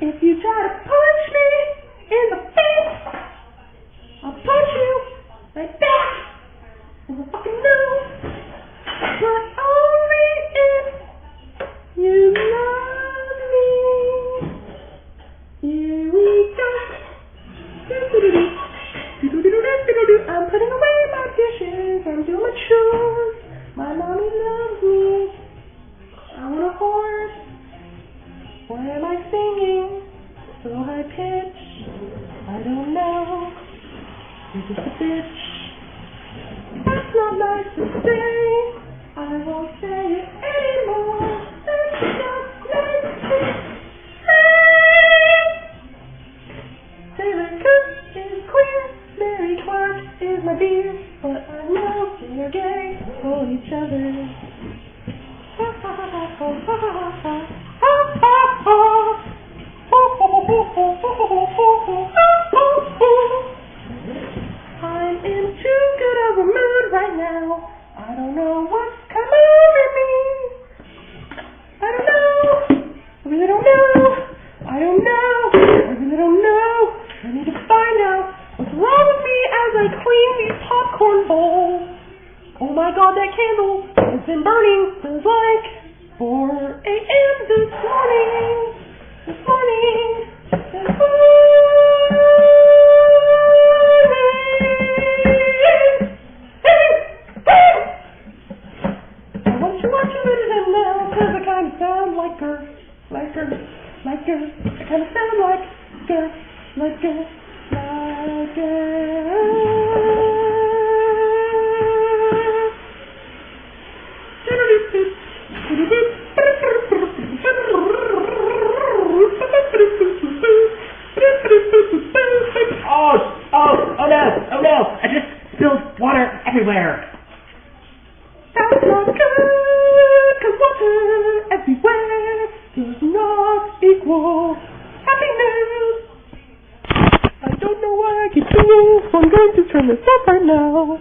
If you try to punch me in the face, I'll punch you right back in the fucking nose. But only if you love me. Here we go. I'm putting away my dishes. I'm doing my chores. My mommy loves me. I want a horse. Why am I singing so high pitched? I don't know. You're just a bitch. That's not nice to say. I won't say it anymore. That's not nice to say. Taylor Cook is queer. Mary Clark is my dear. But I know they're gay for each other. Ha ha ha ha ha ha ha. Ha ha ha. I'm in too good of a mood right now. I don't know what's come over me. I don't know. I really don't know. I don't know. I really don't know. I need to find out what's wrong with me as I clean these popcorn bowls. Oh my god, that candle has been burning since like 4 a.m. this morning. This morning. This I want you watching it now, cause I kinda sound like her. Like her. Like her. I kinda sound like her. Like her. Like her. Oh no! I just spilled water everywhere. That's not good, cause water everywhere does not equal happiness. I don't know why I keep singing, so I'm going to turn this off right now.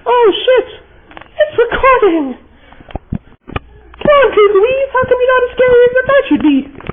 Oh shit! It's recording! Come on, Louise, how come you're not as scary as I thought you'd be?